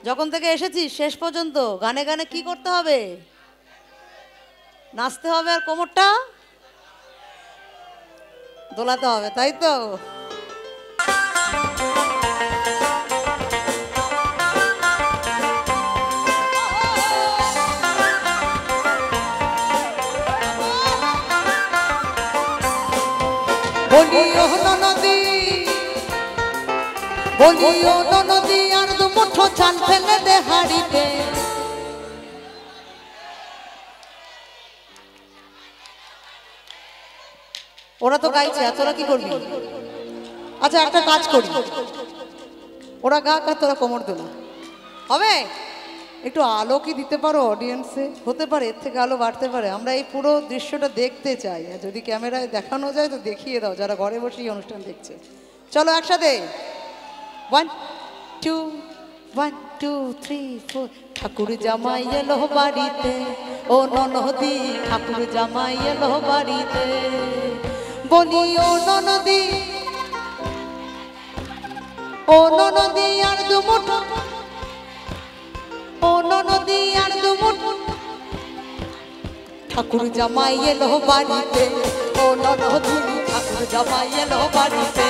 যখন থেকে এসেছিস শেষ পর্যন্ত গানে গানে কি করতে হবে? নাচতে হবে আর কোমরটা দোলাতে হবে, তাই তো? বলিও ননদী, বলিও ননদী, আর দু মুঠো চাল ফেলে দে হাড়িতে। ওরা তো গাইছে, তোরা কি করবি? আচ্ছা একটা কাজ করি, ওরা গাক আর তোরা কোমর দোলা, হবে? একটু আলো কি দিতে পারো অডিয়েন্সে? হতে পারে এর থেকে আলো বাড়তে পারে। আমরা এই পুরো দৃশ্যটা দেখতে চাই, আর যদি ক্যামেরায় দেখানো যায় তো দেখিয়ে দাও যারা ঘরে বসে এই অনুষ্ঠান দেখছে। চলো একসাথে 1 2 1 2 3 4। ঠাকুর জামাই এলো বাড়িতে, ও ননদী ঠাকুর জামাই এলো বাড়িতে। বলি ও ননদী, ও ননদী আর দু মুঠো, ও ননদী আর দু মুঠো, ঠাকুর জামাই এলো বাড়িতে, ও ননদী ঠাকুর জামাই এলো বাড়িতে,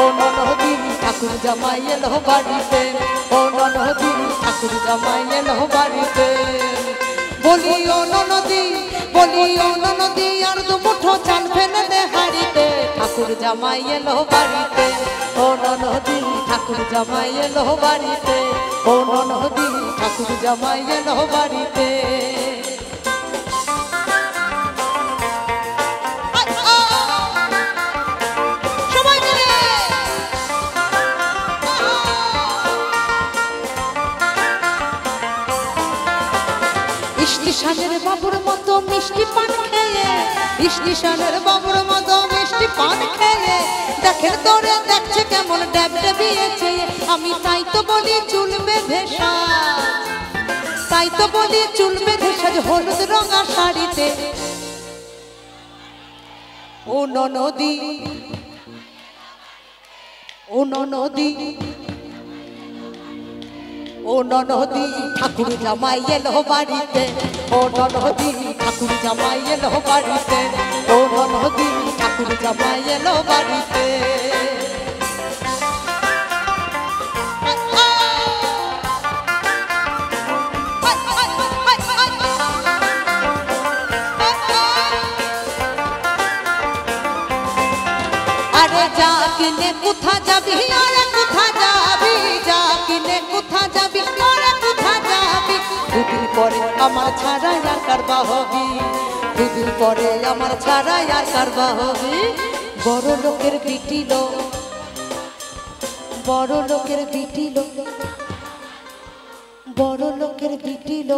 ও ননদী ঠাকুর জামাই এলো বাড়িতে, ও ননদী ঠাকুর জামাই এলো বাড়িতে। বলি ও ননদী, বলি ও ননদী, আর দু মুঠো চাল ফেলে দে হাড়িতে। ঠাকুর জামাই এলো বাড়িতে, ও ননদী ঠাকুর জামাই এলো বাড়িতে, ও ননদী ঠাকুর জামাই এলো বাড়িতে। স্টেশনের বাবুর মতো মিষ্টি পান খেয়ে, স্টেশনের বাবুর মতো মিষ্টি পান খেয়ে, দেখের তোরে দেখছে কেমন ড্যাব ডেবিয়েছে। আমি তাই তো বলি চুল বেঁধে সাজ, তাই তো বলি চুল বেঁধে সাজ হলুদ রঙা শাড়িতে। ও ননদী, ও ননদী, ও ননদী ঠাকুর জামাই এলো বাড়িতে, ও ননদী ঠাকুর জামাই এলো বাড়িতে, ও ননদী ঠাকুর জামাই এলো বাড়িতে। আরে যা কিনে কোথা যাবি, আরে কোথা যাবি, যা কিনে কোথা যাবি, আরে কোথা যাবি। দুদিন পরে আমার ছাড়া আর কারবা হবি, দুদিন পরে আমার ছাড়া আর কারবা হবি। বড় লোকের বিটিল, বড় লোকের বিটিল, বড় লোকের বিটিল,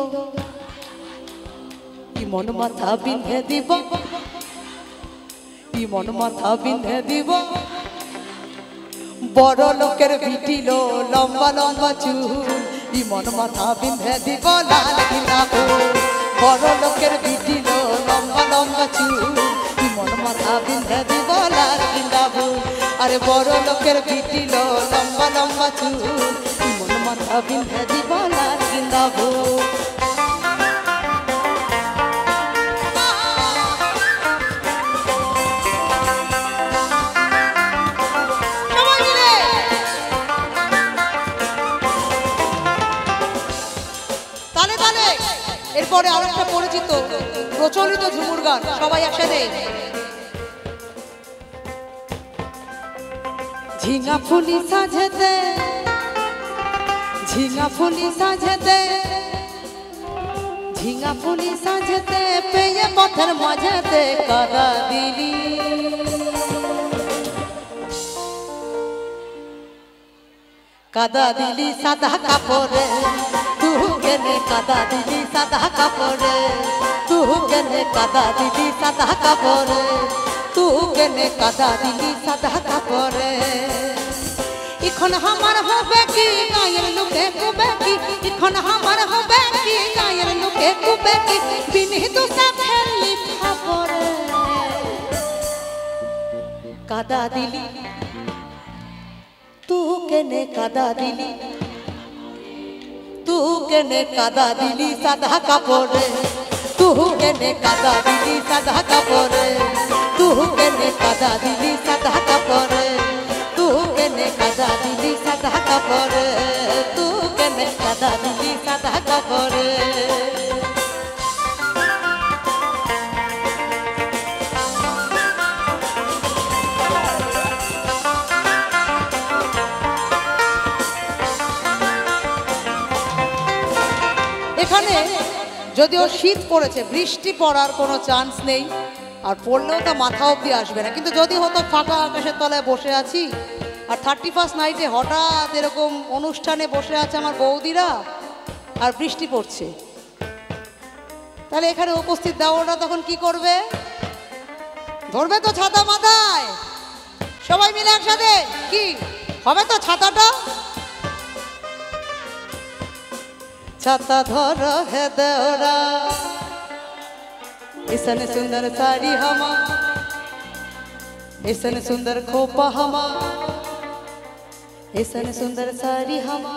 কি মন মাথা বিঁধে দিব, কি মন মাথা বিঁধে দিব। বড় লোকের বিটিল লম্বা লম্বা চুল, ইমন মাথা বিঁধে দিব লাল গিলা ফুল। বড় লোকের বিটিল লম্বা লম্বা চুল, ইমন মাথা বিঁধে দিব লাল গিলা ফুল। আরে বড় লোকের বিটিল লম্বা লম্বা চুল, ইমন মাথা বিঁধে দিব লাল গিলা ফুল। এরপরে আরেকটা পরিচিত প্রচলিত ঝুমুর গান, সবাই একসাথে। ঝিঙা ফুলি সাজেতে, ঝিঙা ফুলি সাজেতে, ঝিঙা ফুলি সাজেতে, পেয়ে পথের মাঝেতে কাদা দিলি। কাদা দিলি সাদা কাপড়ে, তু কেনে কাদা দিলি সাদা কাপড়ে, তু কেনে কাদা দিলি সাদা কাপড়ে, তু কেনে কাদা দিলি সাদা কাপড়ে। এখন আমার হবে কি গায়ের লোকে কুবে কি, এখন আমার হবে কি গায়ের লোকে কুবে কি, বিনি তু সাথে লিখা পড়ে। কাদা দিলি, তু কেনে কাদা দিলি, কেনে কাদা দিলি সাদা কাপড়ে, তুহু কেনে কাদা দিলি সাদা কাপড়ে, তুহু কেনে কাদা দিলি সাদা কাপড়ে, তুহু কেনে কাদা দিলি সাদা কাপড়ে, তুহু কেনে কাদা দিলি সাদা কাপড়ে। এখানে যদিও শীত পড়েছে, বৃষ্টি পড়ার কোনো চান্স নেই, আর পড়লেও তা মাথা অবধি আসবে না, কিন্তু যদি হতো ফাঁকা আকাশের তলায় বসে আছি আর 31st নাইটে হঠাৎ এরকম অনুষ্ঠানে বসে আছে আমার বৌদিরা আর বৃষ্টি পড়ছে, তাহলে এখানে উপস্থিত দেওয়াটা তখন কি করবে? ধরবে তো ছাতা মাথায়, সবাই মিলে একসাথে কি হবে তো ছাতাটা? छाता धर है देवरा, ऐसन सुंदर साड़ी हमा, ऐसन सुंदर खोपा हमा, ऐसन सुंदर साड़ी हमा,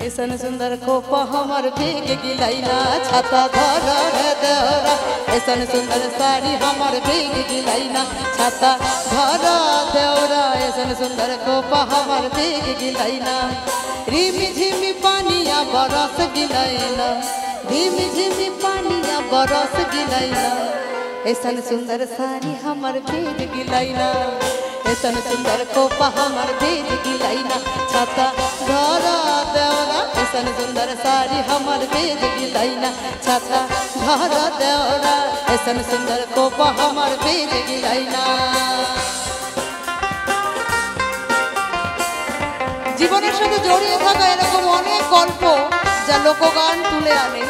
ऐसन सुंदर खोपा हमार भीग गिलाइना। छाता धर है देवरा, ऐसन सुंदर साड़ी हमार भीग गिलाइना। छाता धर देवरा, ऐसन सुंदर खोपा हमार भीग गिलाइना। रिमी झिमी पानिया बरस गिलाइना, रिमी झिमी पानिया बरस गिलाइना। ऐसन सुंदर साड़ी हमर भीग गिलाइना, ऐसन सुंदर खोपा हमर भीग गिलाइना। छाता धर देवरा, ऐसन सुंदर साड़ी हमर भीग गिलाइना। छाता धर देवरा, ऐसन सुंदर खोपा हमर भीग गिलाइना। জীবনের সাথে জড়িয়ে থাকা এরকম অনেক গল্প যা লোকগান তুলে আনে।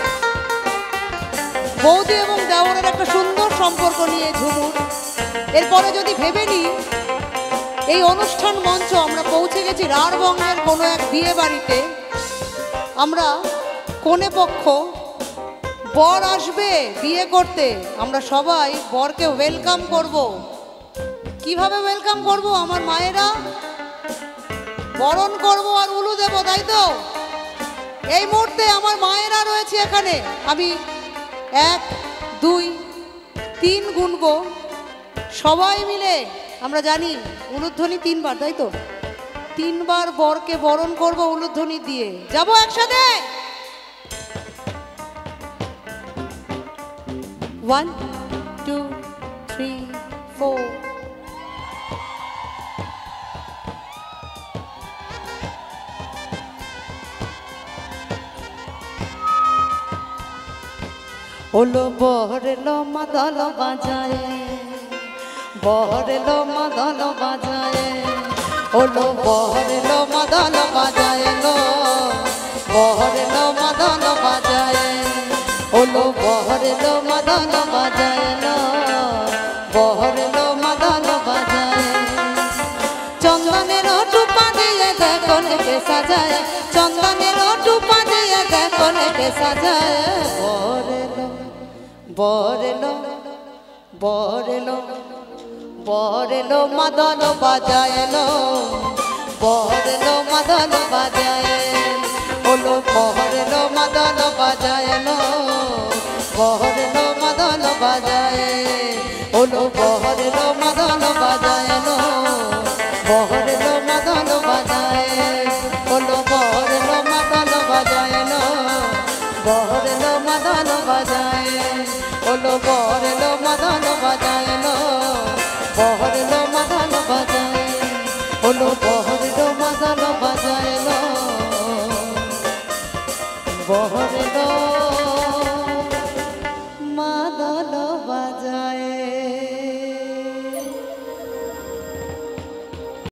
বৌদি এবং দেওরের একটা সুন্দর সম্পর্ক নিয়ে ঝুমুর। এরপরে যদি ভেবে নিই, এই অনুষ্ঠান মঞ্চ আমরা পৌঁছে গেছি রাঢ়বঙ্গের কোনো এক বিয়ে বাড়িতে। আমরা কনে পক্ষ, বর আসবে বিয়ে করতে, আমরা সবাই বরকে ওয়েলকাম করব। কিভাবে ওয়েলকাম করব? আমার মায়েরা বরণ করব আর উলু দেব, তাই তো? এই মুহূর্তে আমার মায়েরা রয়েছে এখানে। আমি 1 2 3 গুনবো, সবাই মিলে আমরা জানি উলুধ্বনি 3 বার, তাই তো? 3 বার বরকে বরণ করব উলুধ্বনি দিয়ে। যাব একসাথে? 1 2 3 4। ওলো বহরলো মাদল বাজায়, বহরলো মাদল বাজায়, ওলো বহরলো মাদল বাজায় লো, বহরলো মাদল বাজায়, ওলো বহরলো মাদল বাজায় লো, বহরলো মাদল বাজায়। চন্দনের টুপা দিয়ে দেখো কে সাজায়, চন্দনের টুপা দিয়ে দেখো কে সাজায়। বরেলো বরেলো বরেলো মাদল বাজায়লো, বরেলো মাদল বাজায়, ওলো বরেলো মাদল বাজায়লো, বরেলো মাদল বাজায়, ওলো বরেলো মাদল বাজায়লো, বরেলো মাদল বাজায়, ওলো বরেলো মাদল বাজায়লো, বরেলো মাদল বাজায়, ওলো বরেলো মাদল বাজায়লো, বরেলো মাদল বাজায়, ওলো বরেলো মাদল